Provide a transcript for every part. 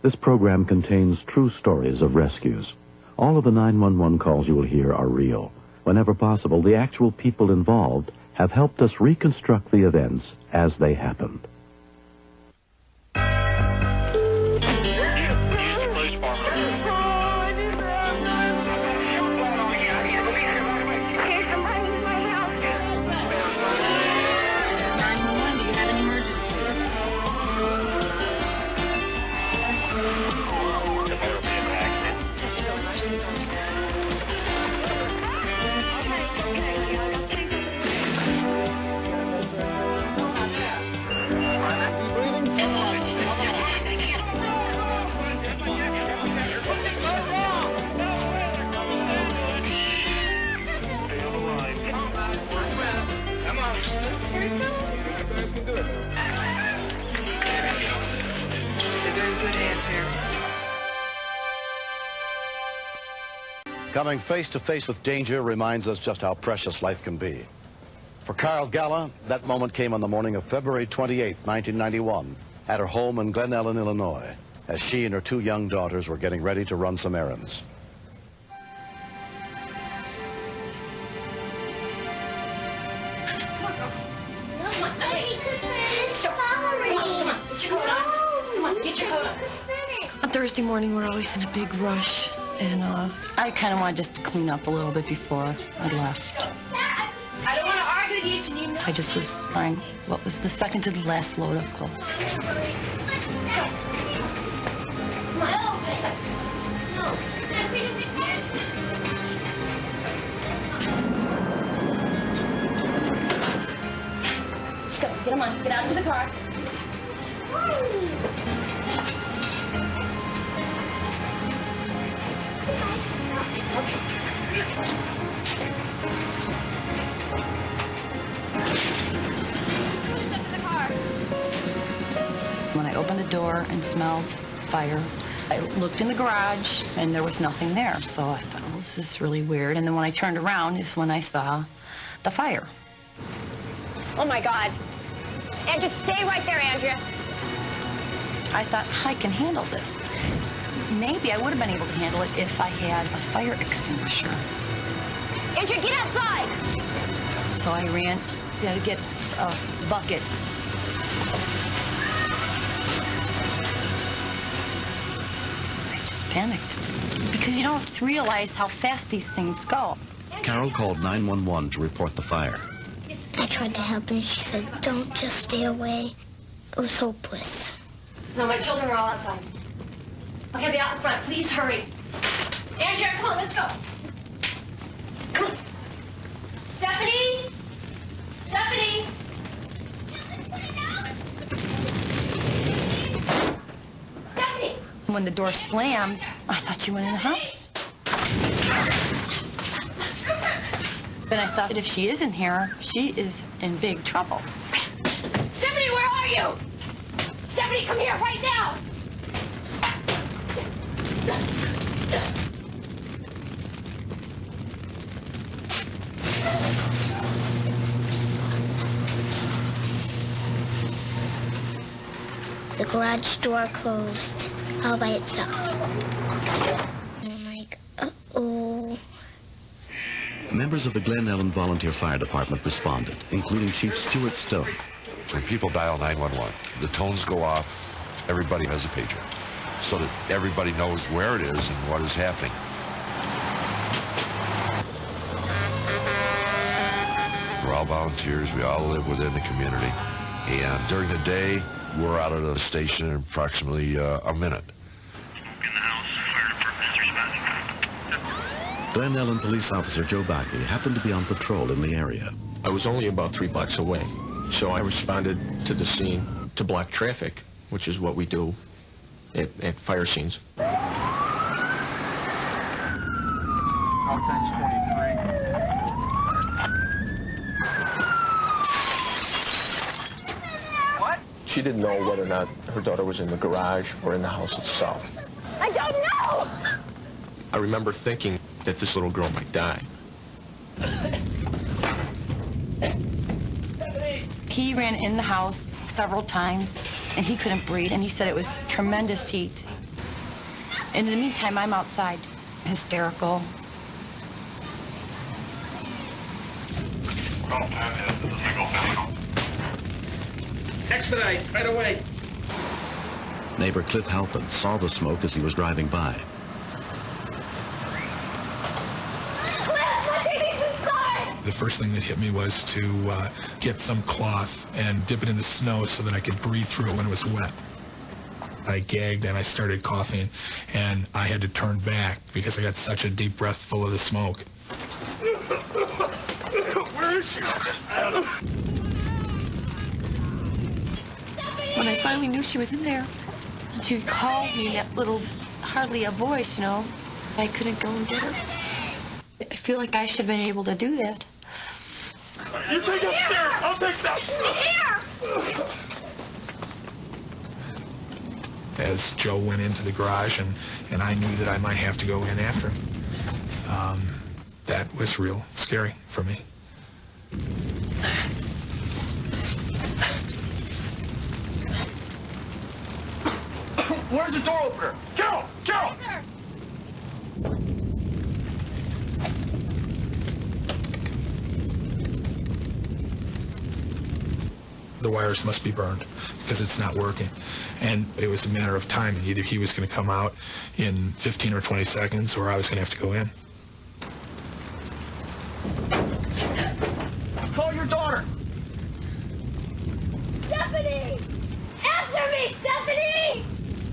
This program contains true stories of rescues. All of the 911 calls you will hear are real. Whenever possible, the actual people involved have helped us reconstruct the events as they happened. Coming face to face with danger reminds us just how precious life can be. For Carol Galla, that moment came on the morning of February 28, 1991, at her home in Glen Ellen, Illinois, as she and her two young daughters were getting ready to run some errands. On Thursday morning, we're always in a big rush. And I kind of wanted just to clean up a little bit before I left. I don't want to argue with you, Janine. I just was buying what was the second to the last load of clothes. So, get them on. Get out to the car. When I opened the door and smelled fire, I looked in the garage and there was nothing there. So I thought, well, this is really weird. And then when I turned around is when I saw the fire. Oh, my God. And just stay right there, Andrea. I thought, I can handle this. Maybe I would have been able to handle it if I had a fire extinguisher. Andrea, get outside! So I ran to get a bucket. I just panicked because you don't realize how fast these things go. Carol called 911 to report the fire. I tried to help her. She said, don't, just stay away. It was hopeless. No, my children are all outside. Okay, be out in front. Please hurry. Andrea, come on, let's go. Come on. Stephanie? Stephanie? Stephanie! When the door slammed, I thought you went in the house. Then I thought, if she isn't here, she is in big trouble. Stephanie, where are you? Stephanie, come here right now! The garage door closed all by itself. And I'm like, uh-oh. Members of the Glen Ellen Volunteer Fire Department responded, including Chief Stuart Stone. When people dial 911, the tones go off, everybody has a pager, so that everybody knows where it is and what is happening. We're all volunteers, we all live within the community, and during the day, we're out at the station in approximately a minute. Glen Ellen police officer Joe Bakke happened to be on patrol in the area. I was only about 3 blocks away, so I responded to the scene to block traffic, which is what we do at fire scenes. What? She didn't know whether or not her daughter was in the garage or in the house itself. I don't know! I remember thinking that this little girl might die. He ran in the house several times, and he couldn't breathe, and he said it was tremendous heat. And in the meantime, I'm outside, hysterical. Expedite, right away. Neighbor Cliff Halpin saw the smoke as he was driving by. The first thing that hit me was to get some cloth and dip it in the snow so that I could breathe through it when it was wet. I gagged and I started coughing, and I had to turn back because I got such a deep breath full of the smoke. Where is she? I don't know. When I finally knew she was in there, she called me in that little, hardly a voice, you know. I couldn't go and get her. I feel like I should have been able to do that. You take upstairs. I'll take that. Here! As Joe went into the garage, and I knew that I might have to go in after him. That was real scary for me. Where's the door opener? Carol! Carol! The wires must be burned because it's not working. And it was a matter of timing. Either he was going to come out in 15 or 20 seconds, or I was going to have to go in. Call your daughter. Stephanie! Answer me, Stephanie!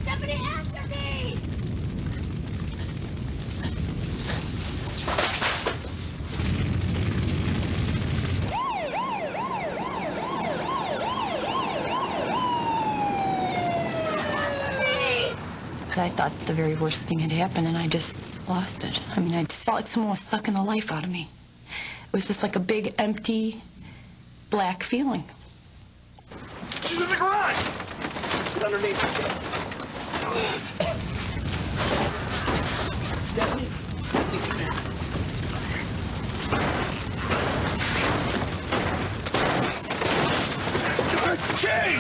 Stephanie, answer me! I thought the very worst thing had happened, and I just lost it. I mean, I just felt like someone was sucking the life out of me. It was just like a big, empty, black feeling. She's in the garage. She's underneath. Stephanie? Stephanie, come here. Jay!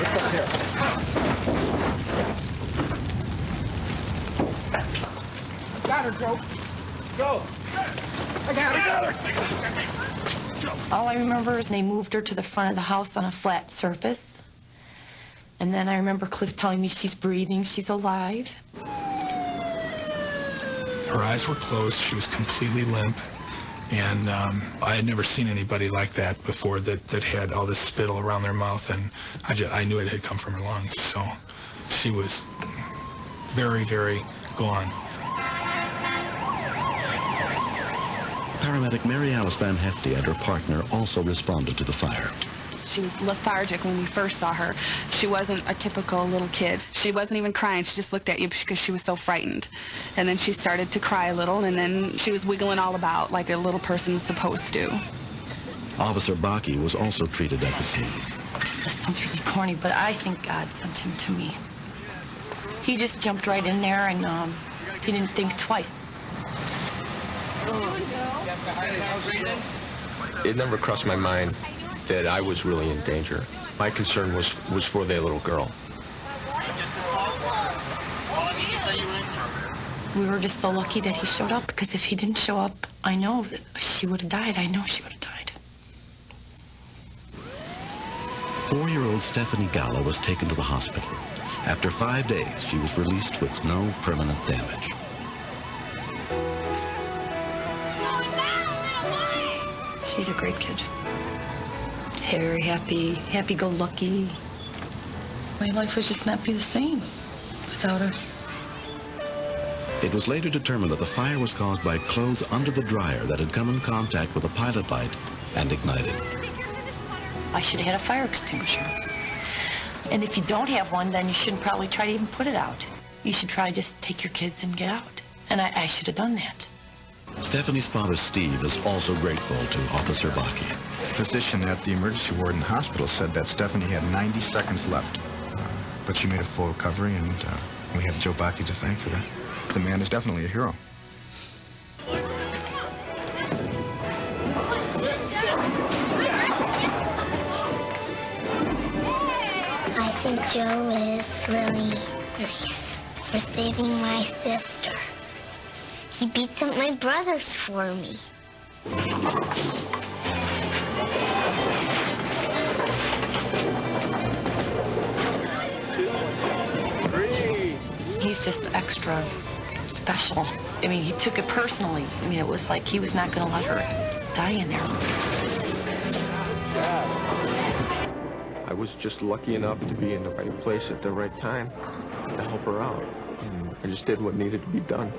What's up here? Got her, Joe. Go. I got her. All I remember is they moved her to the front of the house on a flat surface. And then I remember Cliff telling me she's breathing, she's alive. Her eyes were closed. She was completely limp. And I had never seen anybody like that before that had all this spittle around their mouth. And I knew it had come from her lungs. So she was very, very gone. Paramedic Mary Alice Van Hefty and her partner also responded to the fire. She was lethargic when we first saw her. She wasn't a typical little kid. She wasn't even crying. She just looked at you because she was so frightened. And then she started to cry a little, and then she was wiggling all about like a little person was supposed to. Officer Bakke was also treated at the scene. This sounds really corny, but I think God sent him to me. He just jumped right in there, and he didn't think twice. It never crossed my mind that I was really in danger. My concern was for their little girl. We were just so lucky that he showed up, because if he didn't show up, I know that she would have died. I know she would have died. 4-year-old Stephanie Galla was taken to the hospital. After 5 days, she was released with no permanent damage. She's a great kid. Very happy, happy-go-lucky. My life would just not be the same without her. It was later determined that the fire was caused by clothes under the dryer that had come in contact with a pilot light and ignited. I should have had a fire extinguisher. And if you don't have one, then you shouldn't probably try to even put it out. You should try to just take your kids and get out. And I should have done that. Stephanie's father, Steve, is also grateful to Officer Bakke. The physician at the emergency ward in the hospital said that Stephanie had 90 seconds left. But she made a full recovery, and we have Joe Bakke to thank for that. The man is definitely a hero. I think Joe is really nice. for saving my sister. He beats up my brothers for me. He's just extra special. I mean, he took it personally. I mean, it was like he was not going to let her die in there. I was just lucky enough to be in the right place at the right time to help her out. And I just did what needed to be done.